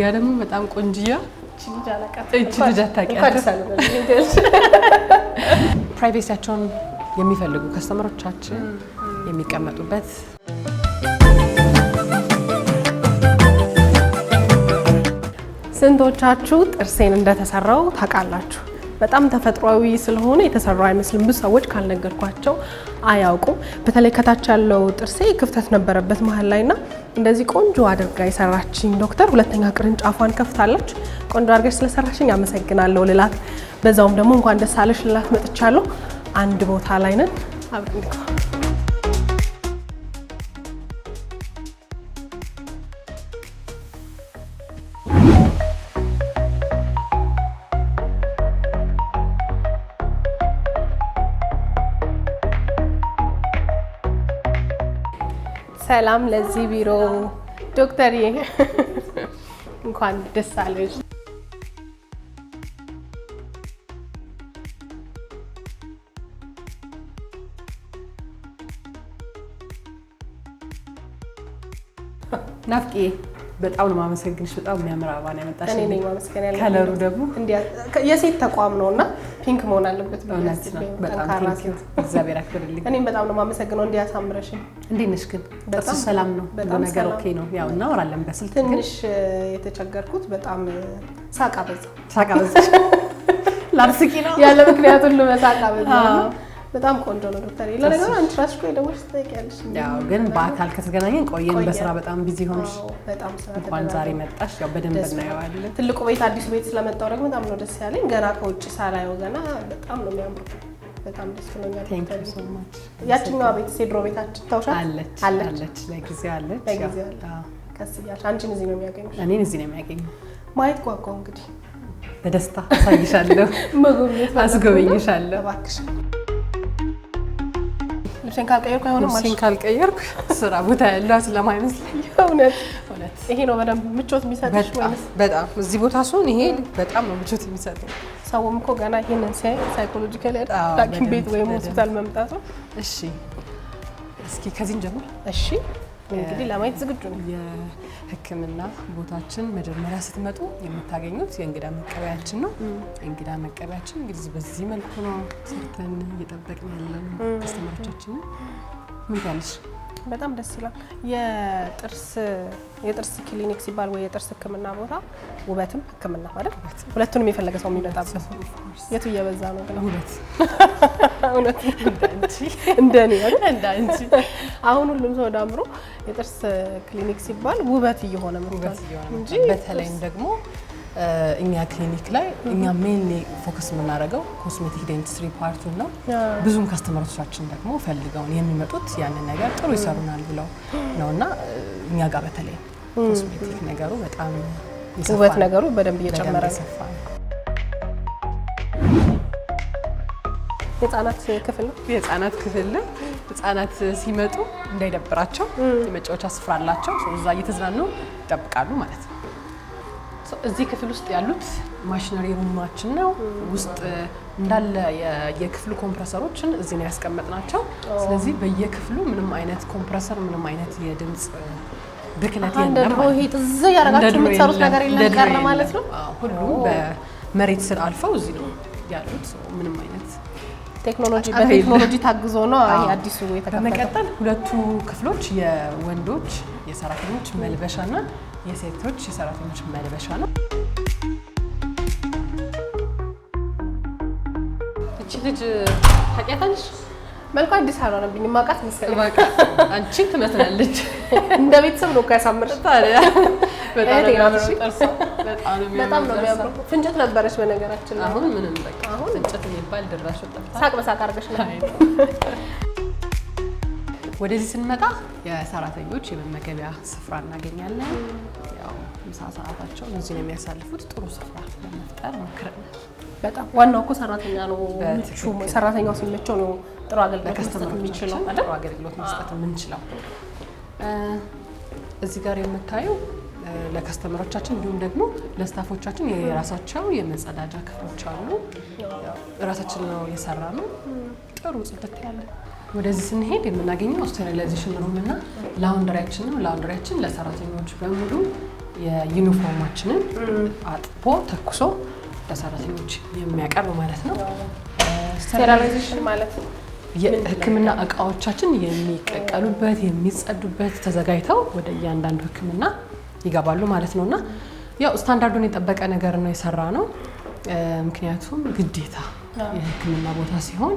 ጋር ደግሞ በጣም ቆንጂያ እቺ ልጅ አታውቂያትም። ፕራይቬሲያቸውን የሚፈልጉ ከስተመሮቻችን የሚቀመጡበት ስንቶቻችሁ ጥርሴን እንደተሰራው ታውቃላችሁ? በጣም ተፈጥሯዊ ስለሆነ የተሰራው አይመስልም። ብዙ ሰዎች ካልነገርኳቸው አያውቁም። በተለይ ከታች ያለው ጥርሴ ክፍተት ነበረበት መሀል ላይና እንደዚህ ቆንጆ አድርጋ የሰራችኝ ዶክተር ሁለተኛ ቅርንጫፏን ከፍታለች። ቆንጆ አድርገሽ ስለሰራሽኝ አመሰግናለሁ ልላት፣ በዛውም ደግሞ እንኳን ደስ አለሽ ልላት መጥቻለሁ። አንድ ቦታ ላይ ነን። አብረን እንግባ። ሰላም ለዚህ ቢሮ ዶክተር እንኳን ደስ አለሽ። ናፍቄ በጣም ነው ማመሰግንሽ። በጣም የሚያምር አበባ ነው ያመጣሽ። እኔ ነኝ ማመስገን ያለብኝ። ከለሩ ደግሞ የሴት ተቋም ነውና ፒንክ መሆን አለበት። በጣም ቴንኪው፣ እግዚአብሔር ያክብርልኝ። እኔም በጣም ነው ማመሰግነው እንዲያሳምረሽኝ። እንዴት ነሽ ግን? በጣም ሰላም ነው? ነገር ኦኬ ነው? ያው እናወራለን በስልክ። ትንሽ የተቸገርኩት በጣም ሳቃ በዛ ላርስቂ ነው ያለ ምክንያቱን ለመሳቃ በዛ ነው። በጣም ቆንጆ ነው ዶክተር። ለነገሩ አንቺ ራስሽ ቆይ ደሞሽ ትጠይቂያለሽ። ያው ግን በአካል ከተገናኘን ቆየን። በስራ በጣም ቢዚ ሆንሽ። በጣም ስራ እንኳን ዛሬ መጣሽ። ያው በደንብ እናየዋለን። ትልቁ ቤት አዲሱ ቤት ስለመጣው ደግሞ በጣም ነው ደስ ያለኝ። ገና ከውጭ ሳላየው ገና በጣም ነው የሚያምሩ። በጣም ደስ ብሎኛል። ቴንክ ዩ ሶ ማች። ያቺኛዋ ቤት የድሮ ቤታችን ታውሻት? አለች ለጊዜው አለች። ቀስ እያልሽ አንቺን እዚህ ነው የሚያገኙሽ። እኔን እዚህ ነው የሚያገኙ። ማየት ጓጓው እንግዲህ በደስታ አሳይሻለሁ፣ መጎብኘት አስጎበኝሻለሁ። እባክሽ ልብሴን ካልቀየርኩ አይሆንም ማለት ልብሴን ካልቀየርኩ ስራ ቦታ ያለው ስለማይመስለኝ እውነት ይሄ ነው በደንብ ምቾት የሚሰጥሽ ማለት በጣም እዚህ ቦታ ስሆን ይሄ በጣም ነው ምቾት የሚሰጠው። ሰውም እኮ ገና ይሄንን ሲያይ ሳይኮሎጂካሊ ሐኪም ቤት ወይም ሆስፒታል መምጣቱ። እሺ እስኪ ከዚህ እንጀምር። እሺ እንግዲህ ለማየት ዝግጁ ነው። የሕክምና ቦታችን መጀመሪያ ስትመጡ የምታገኙት የእንግዳ መቀበያችን ነው። የእንግዳ መቀበያችን እንግዲህ በዚህ መልኩ ነው ሰርተን እየጠበቅን ያለን ከስተመሮቻችን። ምን ትያለሽ? በጣም ደስ ይላል። የጥርስ ክሊኒክ ሲባል ወይ የጥርስ ሕክምና ቦታ ውበትም ሕክምና ማለት ሁለቱንም የፈለገ ሰው የሚመጣበት የቱ እየበዛ ነው ግን? እውነት እንደኔ እንዳንቺ አሁን ሁሉም ሰው ዳምሮ የጥርስ ክሊኒክ ሲባል ውበት እየሆነ መጥቷል እንጂ በተለይም ደግሞ እኛ ክሊኒክ ላይ እኛ ሜንሊ ፎከስ የምናደርገው ኮስሜቲክ ዴንቲስትሪ ፓርቱን ነው። ብዙም ከስተመሮቻችን ደግሞ ፈልገውን የሚመጡት ያንን ነገር ጥሩ ይሰሩናል ብለው ነውና እኛ ጋር በተለይ ኮስሜቲክ ነገሩ በጣም ውበት ነገሩ በደንብ እየጨመረ ነው። የህፃናት ክፍል ነው። የህፃናት ክፍል ነው። ህፃናት ሲመጡ እንዳይደብራቸው የመጫወቻ ስፍራ አላቸው። እዛ እየተዝናኑ ይጠብቃሉ ማለት ነው። እዚህ ክፍል ውስጥ ያሉት ማሽነሪ ሩማችን ነው። ውስጥ እንዳለ የክፍሉ ኮምፕረሰሮችን እዚህ ነው ያስቀመጥናቸው። ስለዚህ በየክፍሉ ምንም አይነት ኮምፕረሰር ምንም አይነት የድምጽ ብክለት የለም። ይሄ ጥዝ ያረጋችሁ የምትሰሩት ነገር የለም ቀረ ማለት ነው። ሁሉም በመሬት ስር አልፈው እዚህ ነው ያሉት። ምንም አይነት በቴክኖሎጂ ታግዞ ነው ይሄ አዲሱ የተከፈተው። በመቀጠል ሁለቱ ክፍሎች የወንዶች የሰራተኞች መልበሻና የሴቶች የሰራተኞች መልበሻ ነው። እቺ ልጅ ታውቂያታለሽ? መልኳ አዲስ አልሆነብኝም። ማውቃት መሰለኝ። አንቺ ትመስላለች። እንደ ቤተሰብ ነው ካሳምር ታዲያ በጣም ነው የሚያምረው። ፍንጭት ነበረች በነገራችን ላይ። አሁን ምንም በቃ አሁን ፍንጭት የሚባል ድራሽ ወጣ። ሳቅ በሳቅ አድርገሽ ነው። ወደዚህ ስንመጣ የሰራተኞች የመመገቢያ ስፍራ እናገኛለን። ያው ምሳ ሰዓታቸውን እዚህ ነው የሚያሳልፉት። ጥሩ ስፍራ ለመፍጠር ሞክረናል። በጣም ዋናው እኮ ሰራተኛ ነው። ሰራተኛው ሲመቸው ነው ጥሩ አገልግሎት መስጠት የሚችለው አይደል? ጥሩ አገልግሎት መስጠት የምንችለው። እዚህ ጋር የምታየው ለከስተመሮቻችን እንዲሁም ደግሞ ለስታፎቻችን የራሳቸው የመጸዳጃ ክፍሎች አሉ። ራሳችን ነው የሰራ ነው። ጥሩ ጽድት ያለ። ወደዚህ ስንሄድ የምናገኘው ስቴሪላይዜሽን ሩም እና ላውንደሪያችን ነው። ላውንደሪያችን ለሰራተኞች በሙሉ የዩኒፎርማችንን አጥቦ ተኩሶ ለሰራተኞች የሚያቀርብ ማለት ነው። ስቴሪላይዜሽን ማለት የህክምና እቃዎቻችን የሚቀቀሉበት የሚጸዱበት ተዘጋጅተው ወደ እያንዳንዱ ህክምና ይገባሉ ማለት ነውና ያው ስታንዳርዱን የጠበቀ ነገር ነው የሰራ ነው። ምክንያቱም ግዴታ የህክምና ቦታ ሲሆን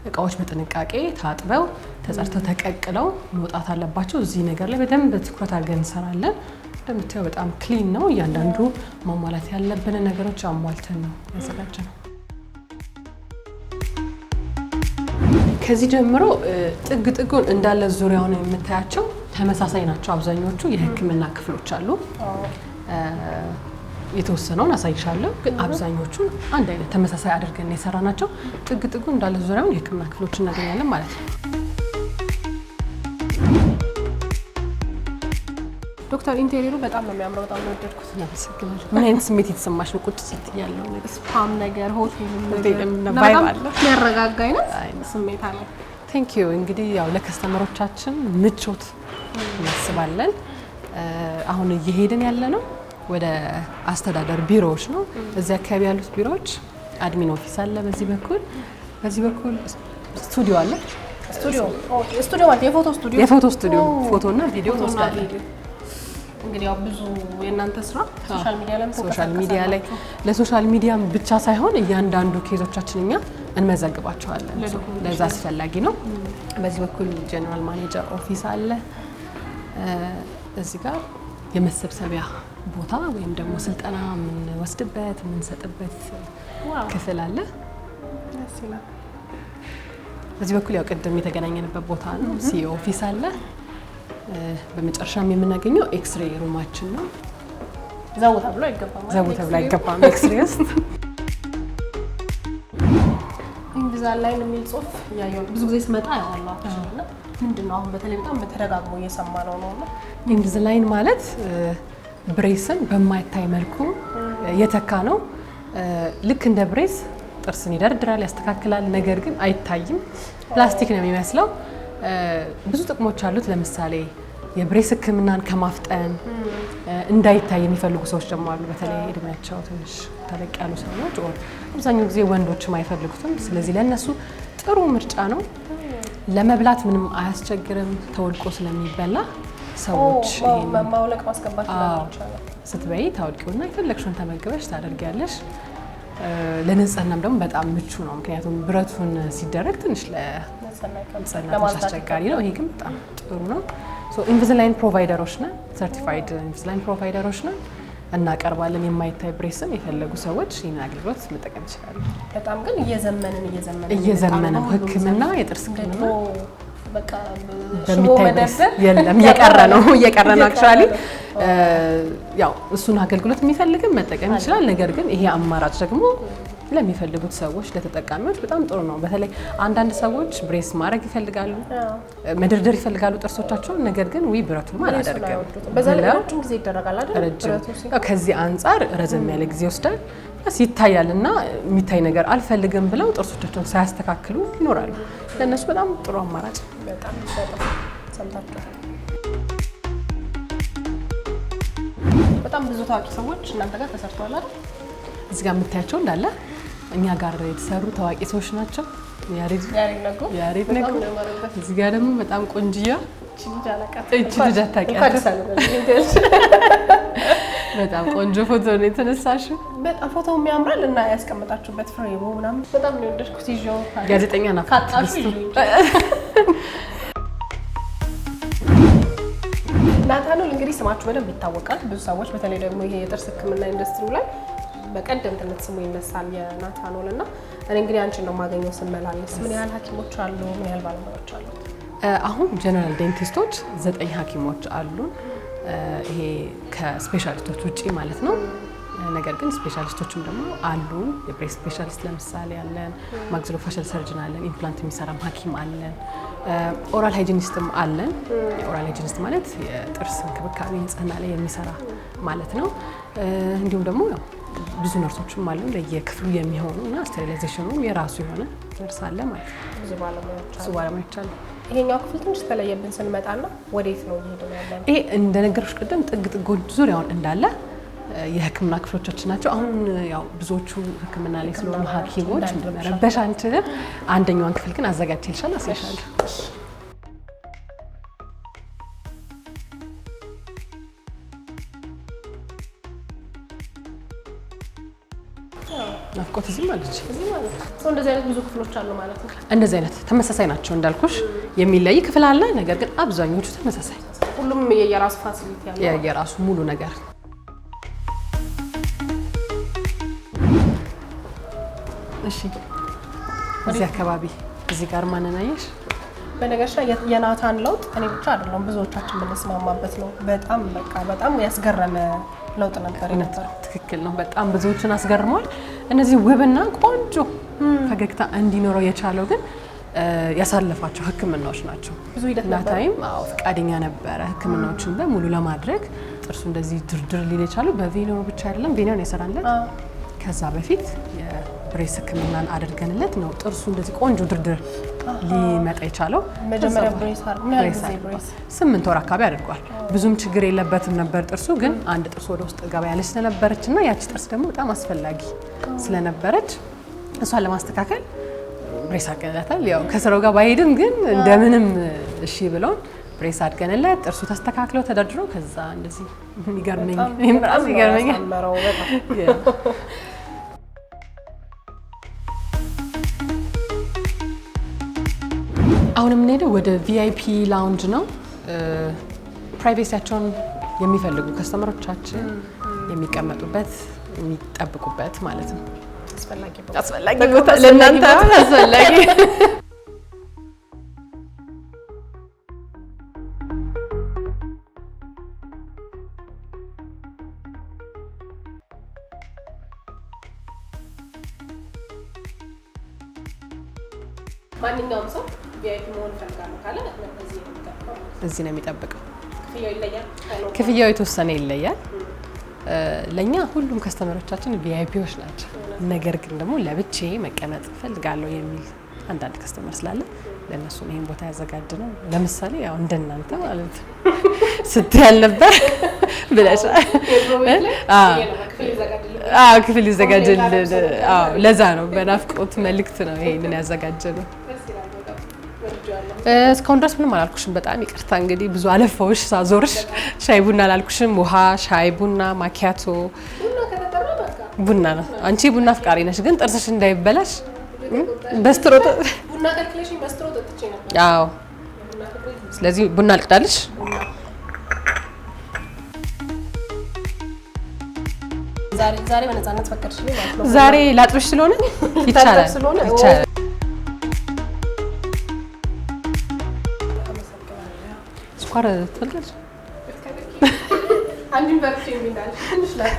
እቃዎች በጥንቃቄ ታጥበው ተጸድተው ተቀቅለው መውጣት አለባቸው። እዚህ ነገር ላይ በደንብ ትኩረት አድርገን እንሰራለን። እንደምታየው በጣም ክሊን ነው። እያንዳንዱ ማሟላት ያለብን ነገሮች አሟልተን ነው ያዘጋጀነው። ከዚህ ጀምሮ ጥግ ጥጉን እንዳለ ዙሪያውን የምታያቸው ተመሳሳይ ናቸው። አብዛኞቹ የህክምና ክፍሎች አሉ። የተወሰነውን አሳይሻለሁ፣ ግን አብዛኞቹን አንድ አይነት ተመሳሳይ አድርገን የሰራናቸው ጥግ ጥጉን እንዳለ ዙሪያውን የህክምና ክፍሎች እናገኛለን ማለት ነው። ዶክተር ኢንቴሪየሩ በጣም ነው የሚያምረው። በጣም ነው ወደድኩት። እናመሰግናለን። ምን አይነት ስሜት የተሰማሽ ነው? ቁጭ ስትይ ያለው ነገር ስፓም ነገር ሆቴልም ነገር ቫይብ አለ፣ የሚያረጋጋ አይነት ስሜት አለ። ቴንክ ዩ። እንግዲህ ያው ለከስተመሮቻችን ምቾት እናስባለን። አሁን እየሄድን ያለ ነው ወደ አስተዳደር ቢሮዎች ነው። እዚህ አካባቢ ያሉት ቢሮዎች አድሚን ኦፊስ አለ፣ በዚህ በኩል ስቱዲዮ አለ። ስቱዲዮ ማለት የፎቶ ስቱዲዮ ፎቶና ቪዲዮ ወስዳለን። እንግዲህ ያው ብዙ የእናንተ ስራ ሶሻል ሚዲያ ላይ ለሶሻል ሚዲያም ብቻ ሳይሆን እያንዳንዱ ኬዞቻችን እኛ እንመዘግባቸዋለን። ለዛ አስፈላጊ ነው። በዚህ በኩል ጀነራል ማኔጀር ኦፊስ አለ። እዚህ ጋር የመሰብሰቢያ ቦታ ወይም ደግሞ ስልጠና የምንወስድበት የምንሰጥበት ክፍል አለ። በዚህ በኩል ያው ቅድም የተገናኘንበት ቦታ ነው። ሲኦ ኦፊስ አለ። በመጨረሻም የምናገኘው ኤክስሬ ሩማችን ነው። ዘው ተብሎ አይገባም። ኤክስሬ ውስጥ ኢንቪዛላይን የሚል ጽሁፍ ያየው ብዙ ጊዜ ስመጣ ያዋለው አጥሽና ምንድነው አሁን በተለይ በጣም በተደጋግሞ እየሰማነው ነውና ኢንቪዛላይን ማለት ብሬስን በማይታይ መልኩ የተካ ነው። ልክ እንደ ብሬስ ጥርስን ይደርድራል፣ ያስተካክላል። ነገር ግን አይታይም። ፕላስቲክ ነው የሚመስለው። ብዙ ጥቅሞች አሉት። ለምሳሌ የብሬስ ህክምናን ከማፍጠን እንዳይታይ የሚፈልጉ ሰዎች ደግሞ አሉ። በተለይ እድሜያቸው ትንሽ ተለቅ ያሉ ሰዎች አብዛኛው ጊዜ ወንዶችም አይፈልጉትም። ስለዚህ ለእነሱ ጥሩ ምርጫ ነው። ለመብላት ምንም አያስቸግርም። ተወልቆ ስለሚበላ ሰዎች ማውለቅ ማስገባት ይችላል። ስትበይ ታውልቂውና የፈለግሽውን ተመግበሽ ታደርጊያለሽ። ለንጽህናም ደግሞ በጣም ምቹ ነው። ምክንያቱም ብረቱን ሲደረግ ትንሽ ለንጽህና አስቸጋሪ ነው። ይሄ ግን በጣም ጥሩ ነው። ኢንቪዛላይን ፕሮቫይደሮች ነን፣ ሰርቲፋይድ ኢንቪዛላይን ፕሮቫይደሮች ነን። እናቀርባለን። የማይታይ ብሬስን የፈለጉ ሰዎች ይህን አገልግሎት መጠቀም ይችላሉ። በጣም ግን እየዘመነ ህክምና የጥርስ ህክምና በቃ በሚታይ ብሬስ የለም፣ እየቀረ ነው አክቹዋሊ። ያው እሱን አገልግሎት የሚፈልግም መጠቀም ይችላል። ነገር ግን ይሄ አማራጭ ደግሞ ለሚፈልጉት ሰዎች ለተጠቃሚዎች በጣም ጥሩ ነው። በተለይ አንዳንድ ሰዎች ብሬስ ማድረግ ይፈልጋሉ፣ መደርደር ይፈልጋሉ ጥርሶቻቸውን። ነገር ግን ብረቱን አላደርግም በዛሬው ጊዜ ይደረጋል አይደል? ከዚህ አንጻር ረዘም ያለ ጊዜ ይወስዳል። ይታያል እና የሚታይ ነገር አልፈልግም ብለው ጥርሶቻቸውን ሳያስተካክሉ ይኖራሉ። ለእነሱ በጣም ጥሩ አማራጭ። በጣም ሰምታችኋል። በጣም ብዙ ታዋቂ ሰዎች እናንተ ጋር ተሰርተዋል አይደል? እዚህ ጋር የምታያቸው እንዳለ እኛ ጋር የተሰሩ ታዋቂ ሰዎች ናቸው። ያሬድ ነጉ። እዚህ ጋር ደግሞ በጣም ቆንጅያ እቺ ልጅ አታውቂያትም? በጣም ቆንጆ ፎቶ ነው የተነሳሽው። በጣም ፎቶ የሚያምራል እና ያስቀመጣችሁበት ፍሬሙ ምናምን በጣም ነው የወደድኩት። ይዤው ጋዜጠኛ ናት። ናታኖል እንግዲህ ስማችሁ በደንብ ይታወቃል። ብዙ ሰዎች በተለይ ደግሞ ይሄ የጥርስ ሕክምና ኢንዱስትሪው ላይ በቀደምትነት ስሙ ይነሳል የናታኖል እና እኔ እንግዲህ አንቺን ነው የማገኘው ስመላለስ። ምን ያህል ሐኪሞች አሉ? ምን ያህል ባለሙያዎች አሉ? አሁን ጀነራል ዴንቲስቶች 9 ሐኪሞች አሉን። ይሄ ከስፔሻሊስቶች ውጪ ማለት ነው። ነገር ግን ስፔሻሊስቶችም ደግሞ አሉን። የብሬስ ስፔሻሊስት ለምሳሌ አለን፣ ማክሲሎፋሻል ሰርጅን አለን፣ ኢምፕላንት የሚሰራም ሐኪም አለን፣ ኦራል ሃይጂኒስትም አለን። ኦራል ሃይጂኒስት ማለት የጥርስ እንክብካቤ ንጽህና ላይ የሚሰራ ማለት ነው። እንዲሁም ደግሞ ብዙ ነርሶችም አሉ ለየክፍሉ የሚሆኑና ስቴሪላይዜሽኑም የራሱ የሆነ ነርስ አለ ማለት ነው። ብዙ ባለሙያዎች አሉ። ይሄኛው ክፍል ትንሽ ተለየብን ስንመጣና ወዴት ነው እየሄድን ያለነው? ይሄ እንደነገርኩሽ ቅድም ጥግ ጥጎች ዙሪያውን እንዳለ የህክምና ክፍሎቻችን ናቸው። አሁን ያው ብዙዎቹ ህክምና ላይ ስለሆኑ ሐኪሞች መረበሽ አንችልም። አንደኛውን ክፍል ግን አዘጋጅቼልሻለሁ አሳይሻለሁ። ናፍቆት እዚህ ማለት ነው። እንደዚህ አይነት ብዙ ክፍሎች አሉ ማለት ነው። እንደዚህ አይነት ተመሳሳይ ናቸው እንዳልኩሽ፣ የሚለይ ክፍል አለ፣ ነገር ግን አብዛኞቹ ተመሳሳይ፣ ሁሉም የየራሱ ፋሲሊቲ ያለው የየራሱ ሙሉ ነገር። እሺ እዚህ አካባቢ እዚህ ጋር ማንን አየሽ? በነገርሽ ላይ የናታን ለውጥ እኔ ብቻ አይደለም ብዙዎቻችን የምንስማማበት ነው። በጣም ያስገረመ ለውጥ ነበር የነበረው። ትክክል ነው። በጣም ብዙዎችን አስገርሟል። እነዚህ ውብና ቆንጆ ፈገግታ እንዲኖረው የቻለው ግን ያሳለፋቸው ህክምናዎች ናቸው። ብዙ ሂደት ናታይም ፈቃደኛ ነበረ ህክምናዎችን በሙሉ ለማድረግ። ጥርሱ እንደዚህ ድርድር ሊል የቻለው በቬኖ ብቻ አይደለም፣ ቬኖን የሰራንለት ከዛ በፊት የብሬስ ህክምናን አድርገንለት ነው ጥርሱ እንደዚህ ቆንጆ ድርድር ሊመጣ የቻለው። መጀመሪያ ብሬስ 8 ወር አካባቢ አድርጓል። ብዙም ችግር የለበትም ነበር ጥርሱ፣ ግን አንድ ጥርስ ወደ ውስጥ ገባ ያለች ስለነበረች እና ያቺ ጥርስ ደግሞ በጣም አስፈላጊ ስለነበረች እሷን ለማስተካከል ብሬስ አድርገንለታል። ያው ከስራው ጋር ባይሄድም ግን እንደምንም እሺ ብለውን ብሬስ አድርገንለት ጥርሱ ተስተካክለው ተደርድሮ ከዛ እንደዚህ ይገርመኝ አሁን የምንሄደው ወደ ቪአይፒ ላውንጅ ነው። ፕራይቬሲያቸውን የሚፈልጉ ከስተመሮቻችን የሚቀመጡበት የሚጠብቁበት ማለት ነው። አስፈላጊ ቦታ ለእናንተ አስፈላጊ። ማንኛውም ሰው ቪአይፒ መሆን ፈልጋለሁ ካለ እዚህ ነው የሚጠብቀው። ክፍያው የተወሰነ ይለያል። ለኛ ሁሉም ከስተመሮቻችን ቪአይፒዎች ናቸው። ነገር ግን ደግሞ ለብቻዬ መቀመጥ ፈልጋለሁ የሚል አንዳንድ ከስተመር ስላለ ለነሱ ይሄን ቦታ ያዘጋጅ ነው። ለምሳሌ ያው እንደናንተ ማለት ስትያል ነበር ብለሻል። ክፍል ይዘጋጅልን። ለዛ ነው በናፍቆት መልእክት ነው ይሄንን ያዘጋጀ ነው። እስካሁን ድረስ ምንም አላልኩሽም። በጣም ይቅርታ እንግዲህ ብዙ አለፋዎች ሳዞርሽ። ሻይ ቡና አላልኩሽም። ውሃ፣ ሻይ ቡና፣ ማኪያቶ ቡና ነው። አንቺ ቡና አፍቃሪ ነሽ፣ ግን ጥርስሽ እንዳይበላሽ በስትሮ ቡና ከልክለሽኝ በስትሮ ጠጥቼ ነበር። አዎ፣ ስለዚህ ቡና አልቅዳልሽ። ዛሬ በነፃነት ፈቀድሽልኝ ማለት ነው። ዛሬ ላጥብሽ ስለሆነ ይቻላል። ስኳር ትፈልጋለሽ? አንቺን በርቺ የሚላል ትንሽ ላይ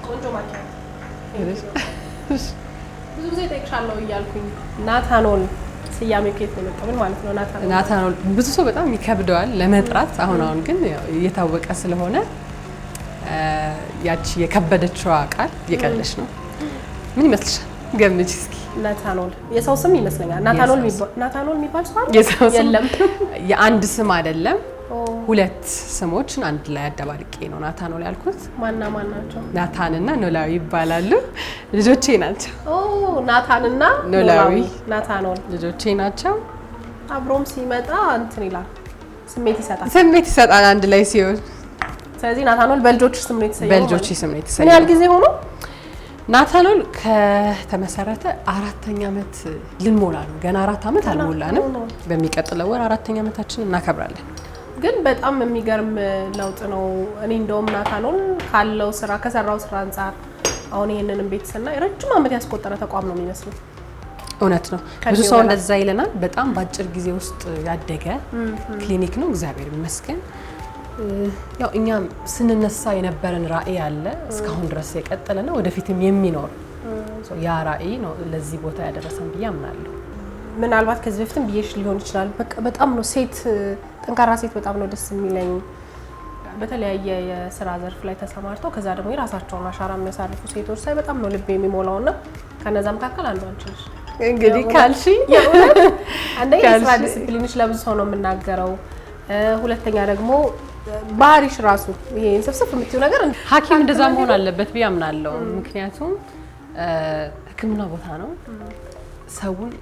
ቆንጆ ማኪያቶ ብዙ ጊዜ ጠይቅሻለሁ እያልኩኝ ናታኖል ስያሜው ከየት ነው የመጣው? ምን ማለት ነው ናታኖል? ብዙ ሰው በጣም ይከብደዋል ለመጥራት። አሁን ግን እየታወቀ ስለሆነ ያቺ የከበደችዋ ቃል እየቀለሽ ነው። ምን ይመስልሻል? ገምቺ እስኪ። ናታኖል የሰው ስም ይመስለኛል። ናታኖል የሚባል ሰው የለም። የአንድ ስም አይደለም፣ ሁለት ስሞችን አንድ ላይ አደባልቄ ነው ናታኖል ያልኩት። ማን ናቸው? ናታንና ኖላዊ ይባላሉ። ልጆቼ ናቸው። ናታንና ኖላዊ ናታኖል ልጆቼ ናቸው። አብሮም ሲመጣ እንትን ይላል፣ ስሜት ይሰጣል አንድ ላይ ሲሆን። ስለዚህ ናታኖል በልጆች ስም ነው የተሰየመው። በልጆች ስም ነው የተሰየመው። ምን ያህል ጊዜ ሆኖ? ናታኖል ከተመሰረተ 4ኛ ዓመት ልንሞላ ነው። ገና 4 ዓመት አልሞላንም። በሚቀጥለው ወር 4ኛ ዓመታችንን እናከብራለን። ግን በጣም የሚገርም ለውጥ ነው። እኔ እንደውም ናታኖል ካለው ስራ ከሰራው ስራ አንፃር አሁን ይሄንንም ቤት ስናይ ረጅም ዓመት ያስቆጠረ ተቋም ነው የሚመስለው። እውነት ነው። ብዙ ሰው እንደዛ ይለናል። በጣም በአጭር ጊዜ ውስጥ ያደገ ክሊኒክ ነው። እግዚአብሔር ይመስገን። ያው እኛም ስንነሳ የነበረን ራዕይ አለ እስካሁን ድረስ የቀጠለና ወደፊትም የሚኖር ያ ራዕይ ነው ለዚህ ቦታ ያደረሰን ብዬ አምናለሁ። ምናልባት ከዚህ በፊትም ብዬሽ ሊሆን ይችላል። በቃ በጣም ነው ሴት ጠንካራ ሴት በጣም ነው ደስ የሚለኝ። በተለያየ የስራ ዘርፍ ላይ ተሰማርተው ከዛ ደግሞ የራሳቸውን አሻራ የሚያሳርፉ ሴቶች ሳይ በጣም ነው ልብ የሚሞላውና ከነዛ መካከል አንዷ አንቺ ነሽ። እንግዲህ ካልሺ አንደኛ የስራ ዲሲፕሊንሽ ለብዙ ሰው ነው የምናገረው። ሁለተኛ ደግሞ ባህሪሽ ራሱ ይሄ እንስፍስፍ የምትይው ነገር ሐኪም እንደዛ መሆን አለበት ብዬ አምናለሁ። ምክንያቱም ሕክምና ቦታ ነው፣ ሰውን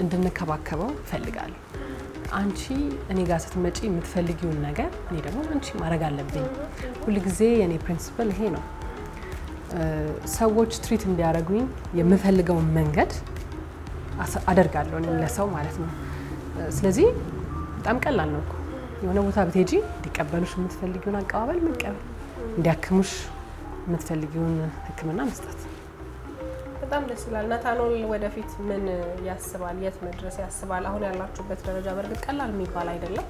እንድንከባከበው እፈልጋለሁ። አንቺ እኔ ጋር ስትመጪ የምትፈልጊውን ነገር እኔ ደግሞ አንቺ ማድረግ አለብኝ። ሁልጊዜ የኔ ፕሪንሲፕል ይሄ ነው። ሰዎች ትሪት እንዲያደርጉኝ የምፈልገውን መንገድ አደርጋለሁ እኔ ለሰው ማለት ነው። ስለዚህ በጣም ቀላል ነው እኮ የሆነ ቦታ ብትሄጂ እንዲቀበሉሽ የምትፈልጊውን አቀባበል መቀበል፣ እንዲያክሙሽ የምትፈልጊውን ሕክምና መስጠት። በጣም ደስ ይላል። ናታኖል ወደፊት ምን ያስባል? የት መድረስ ያስባል? አሁን ያላችሁበት ደረጃ በእርግጥ ቀላል የሚባል አይደለም፣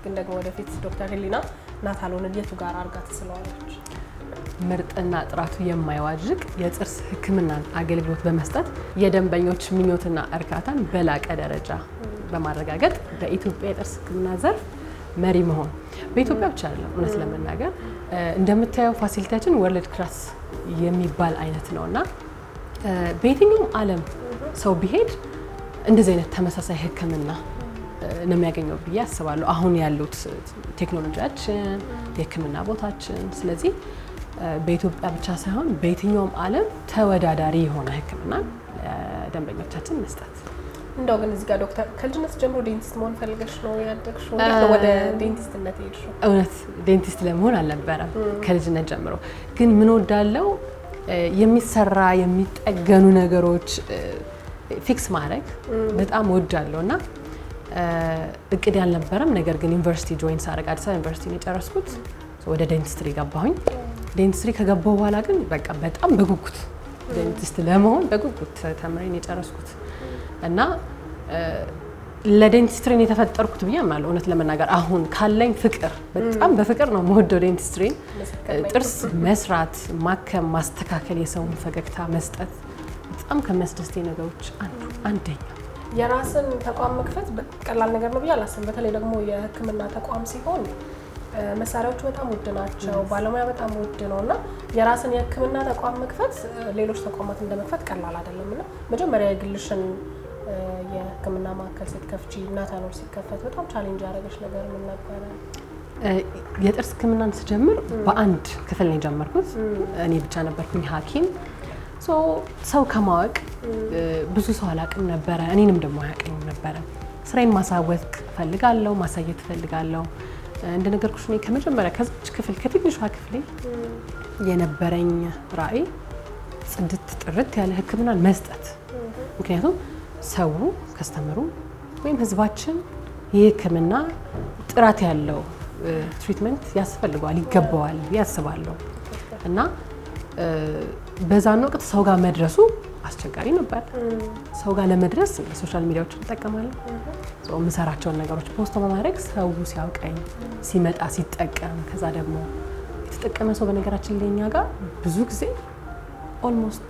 ግን ደግሞ ወደፊት ዶክተር ሄሊና ናታኖልን የቱ ጋር አርጋ ትስለዋለች? ምርጥና ጥራቱ የማይዋዥቅ የጥርስ ሕክምናን አገልግሎት በመስጠት የደንበኞች ምኞትና እርካታን በላቀ ደረጃ በማረጋገጥ በኢትዮጵያ የጥርስ ሕክምና ዘርፍ መሪ መሆን። በኢትዮጵያ ብቻ አይደለም፣ እውነት ለመናገር እንደምታየው ፋሲሊቲያችን ወርልድ ክላስ የሚባል አይነት ነውና በየትኛውም ዓለም ሰው ቢሄድ እንደዚህ አይነት ተመሳሳይ ሕክምና ነው የሚያገኘው ብዬ አስባለሁ። አሁን ያሉት ቴክኖሎጂያችን፣ የሕክምና ቦታችን። ስለዚህ በኢትዮጵያ ብቻ ሳይሆን በየትኛውም ዓለም ተወዳዳሪ የሆነ ሕክምና ለደንበኞቻችን መስጠት። እንደው ግን እዚህ ጋር ዶክተር ከልጅነት ጀምሮ ዴንቲስት መሆን ፈልገሽ ነው ያደግሽው? ወደ ዴንቲስትነት ሄድሽው? እውነት ዴንቲስት ለመሆን አልነበረም ከልጅነት ጀምሮ። ግን ምን ወዳለው የሚሰራ የሚጠገኑ ነገሮች ፊክስ ማድረግ በጣም ወዳለው እና እቅድ ያልነበረም። ነገር ግን ዩኒቨርሲቲ ጆይን ሳደርግ አዲስ አበባ ዩኒቨርሲቲ ነው የጨረስኩት። ወደ ዴንቲስትሪ ገባሁኝ። ዴንቲስትሪ ከገባሁ በኋላ ግን በቃ በጣም በጉጉት ዴንቲስት ለመሆን በጉጉት ተምሬን የጨረስኩት እና ለዴንቲስትሪን የተፈጠርኩት ብዬ አምናለሁ። እውነት ለመናገር አሁን ካለኝ ፍቅር በጣም በፍቅር ነው የምወደው ዴንቲስትሪን። ጥርስ መስራት፣ ማከም፣ ማስተካከል፣ የሰውን ፈገግታ መስጠት በጣም ከሚያስደስተኝ ነገሮች አንደኛው። የራስን ተቋም መክፈት ቀላል ነገር ነው ብዬ አላስብም። በተለይ ደግሞ የሕክምና ተቋም ሲሆን መሳሪያዎቹ በጣም ውድ ናቸው፣ ባለሙያ በጣም ውድ ነው እና የራስን የሕክምና ተቋም መክፈት ሌሎች ተቋማት እንደመክፈት ቀላል አይደለም እና መጀመሪያ የግልሽን የሕክምና ማዕከል ስትከፍቺ ናታኖል ሲከፈት በጣም ቻሌንጅ ያደረገች ነገር ምን ነበረ? የጥርስ ሕክምናን ስጀምር በአንድ ክፍል ነው የጀመርኩት። እኔ ብቻ ነበርኩኝ ሐኪም። ሰው ከማወቅ ብዙ ሰው አላውቅም ነበረ፣ እኔንም ደግሞ አያውቅኝም ነበረ። ስራዬን ማሳወቅ ፈልጋለሁ፣ ማሳየት ፈልጋለሁ። እንደነገርኩሽ እኔ ከመጀመሪያ ከዚች ክፍል ከትንሿ ክፍሌ የነበረኝ ራዕይ ጽድት ጥርት ያለ ሕክምናን መስጠት። ምክንያቱም ሰው ከስተመሩ ወይም ህዝባችን የሕክምና ጥራት ያለው ትሪትመንት ያስፈልገዋል፣ ይገባዋል ያስባለሁ እና በዛን ወቅት ሰው ጋር መድረሱ አስቸጋሪ ነበር። ሰው ጋር ለመድረስ ሶሻል ሚዲያዎችን እንጠቀማለን። የምሰራቸውን ነገሮች ፖስት በማድረግ ሰው ሲያውቀኝ ሲመጣ ሲጠቀም፣ ከዛ ደግሞ የተጠቀመ ሰው በነገራችን ላይ እኛ ጋር ብዙ ጊዜ ኦልሞስት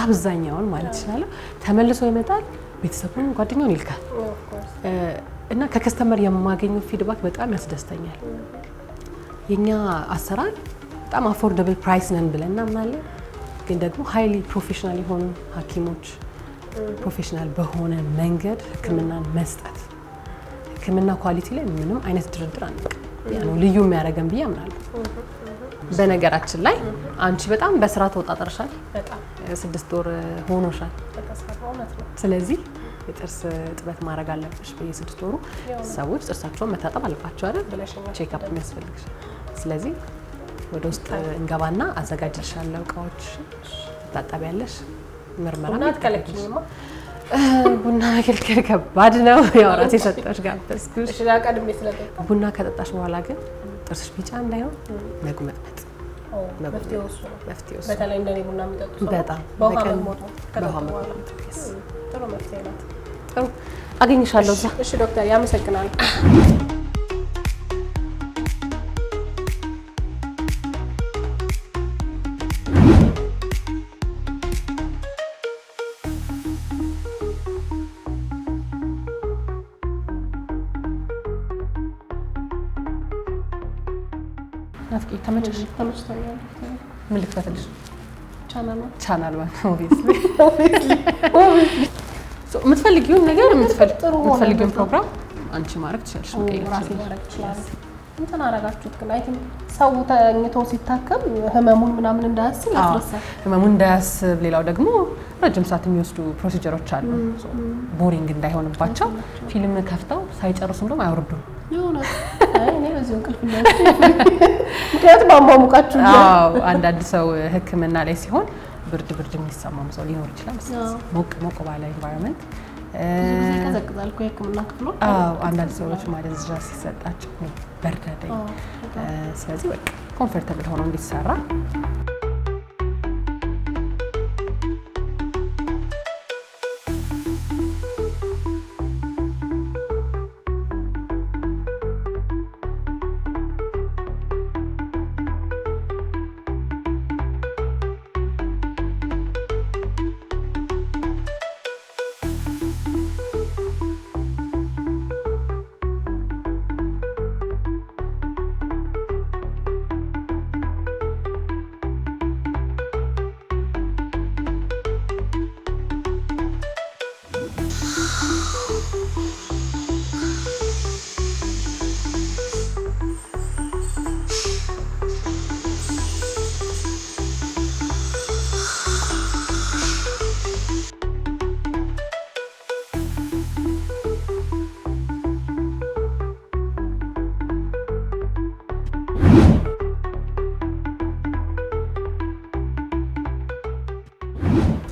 አብዛኛውን ማለት ይችላለሁ ተመልሶ ይመጣል፣ ቤተሰቡን ጓደኛውን ይልካል እና ከከስተመር የማገኘው ፊድባክ በጣም ያስደስተኛል። የኛ አሰራር በጣም አፎርደብል ፕራይስ ነን ብለን እናምናለን። ግን ደግሞ ሃይሊ ፕሮፌሽናል የሆኑ ሐኪሞች ፕሮፌሽናል በሆነ መንገድ ሕክምናን መስጠት፣ ሕክምና ኳሊቲ ላይ ምንም አይነት ድርድር አንቀም። ያ ነው ልዩ የሚያደርገን ብዬ አምናለሁ። በነገራችን ላይ አንቺ በጣም በስራ ተወጣጥረሻል። 6 ወር ሆኖሻል። ስለዚህ የጥርስ እጥበት ማድረግ አለብሽ። በየ6 ወሩ ሰዎች ጥርሳቸውን መታጠብ አለባቸው አይደል? ቼክአፕ የሚያስፈልግሽ። ስለዚህ ወደ ውስጥ እንገባና አዘጋጅልሻለሁ እቃዎች፣ ትታጠቢያለሽ። ምርመራ ቡና መከልከል ከባድ ነው። ያው ራሴ ሰጠሽ ጋበዝኩሽ። ቡና ከጠጣሽ በኋላ ግን ጥርስሽ ቢጫ እንዳይሆን መጉመጥመጥ መፍትሄው እሱ። በተለይ እንደኔ ቡና የሚጠጡ በጣም በውሃ ጥሩ መፍትሄ ናት። ጥሩ አገኝሻለሁ እዛ። እሺ ዶክተር ያመሰግናል። ናፍቄ ተመቸሽ? ተመችቶኛል። ምን ልክፈትልሽ? ቻናል ዋን ኦብቪየስሊ የምትፈልጊውን ነገር የምትፈልጊውን ፕሮግራም አንቺ ማድረግ ትችላለሽ። ራሴ ማድረግ ትችላለሽ። እንትን አደረጋችሁት ግን አይ ቲንክ ሰው ተኝቶ ሲታከም ህመሙን ምናምን እንዳያስብ ያስረሳል። ህመሙን እንዳያስብ፣ ሌላው ደግሞ ረጅም ሰዓት የሚወስዱ ፕሮሲጀሮች አሉ። ቦሪንግ እንዳይሆንባቸው ፊልም ከፍተው ሳይጨርሱ እንደውም አይወርዱም። እኔ በዚህ እንቅልፍ ምክንያቱም አሟሙቃችሁ። አንዳንድ ሰው ህክምና ላይ ሲሆን ብርድ የሚሰማም ሰው ሊኖር ይችላል። ሞቅ ባለ ኢንቫይሮንመንት ይቀዘቅዛል እኮ የህክምና ክፍሉ። አንዳንድ ሰዎች ማደንዘዣ ሲሰጣቸው በርዳዳኝ። ስለዚህ በቃ ኮምፎርታብል ሆኖ እንዲሰራ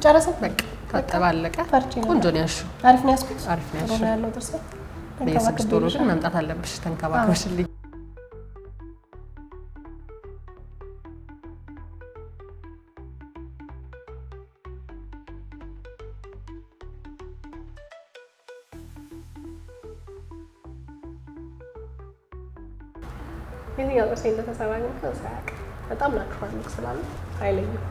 ጨረሰ። በቃ ከተባለቀ ቆንጆ ነው ያልሽው። አሪፍ ነው ያስኩት። አሪፍ ነው ያልሽው። ያለው ጥርስ በየስድስት ወሩ ግን መምጣት አለብሽ ተንከባክበሽልኝ። የትኛው ጥርሴ እንደተሰራ ግን ከሳያቅ በጣም ናቹራል ሉክ ስላለ አይለኝም።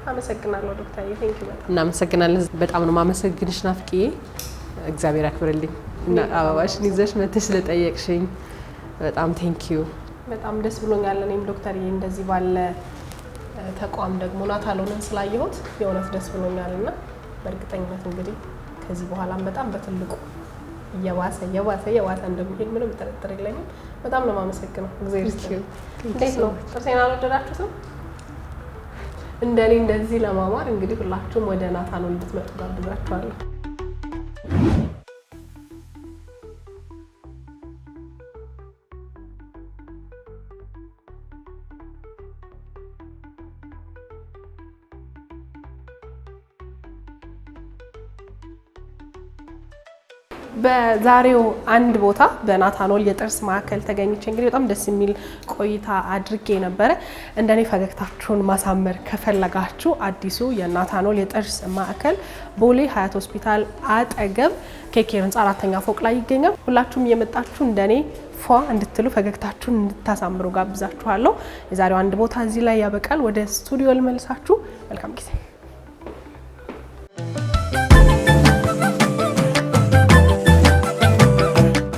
አመሰግናለሁ ዶክተር። ቴንክ ዩ በጣም እናመሰግናለን። በጣም ነው ማመሰግንሽ ናፍቄ። እግዚአብሔር ያክብርልኝ እና አበባሽን ይዘሽ መተሽ ስለጠየቅሽኝ በጣም ቴንክ ዩ። በጣም ደስ ብሎኛል። እኔም ዶክተር እንደዚህ ባለ ተቋም ደግሞ ናታሎንን ስላየሁት የእውነት ደስ ብሎኛል እና በእርግጠኝነት እንግዲህ ከዚህ በኋላም በጣም በትልቁ እየባሰ እንደሚሄድ ምንም ጥርጥር የለኝም። በጣም ነው የማመሰግነው። እግዚአብሔር ይስጥልኝ። እንዴት ነው ጥርሴን አልወደዳችሁትም? እንደኔ እንደዚህ ለማማር እንግዲህ ሁላችሁም ወደ ናታሎን እንድትመጡ ጋብዛችኋለሁ። በዛሬው አንድ ቦታ በናታኖል የጥርስ ማዕከል ተገኝቼ እንግዲህ በጣም ደስ የሚል ቆይታ አድርጌ ነበረ። እንደኔ ፈገግታችሁን ማሳመር ከፈለጋችሁ አዲሱ የናታኖል የጥርስ ማዕከል ቦሌ ሀያት ሆስፒታል አጠገብ ኬኬር ህንፃ 4ኛ ፎቅ ላይ ይገኛል። ሁላችሁም እየመጣችሁ እንደኔ ፏ እንድትሉ ፈገግታችሁን እንድታሳምሩ ጋብዛችኋለሁ። የዛሬው አንድ ቦታ እዚህ ላይ ያበቃል። ወደ ስቱዲዮ ልመልሳችሁ። መልካም ጊዜ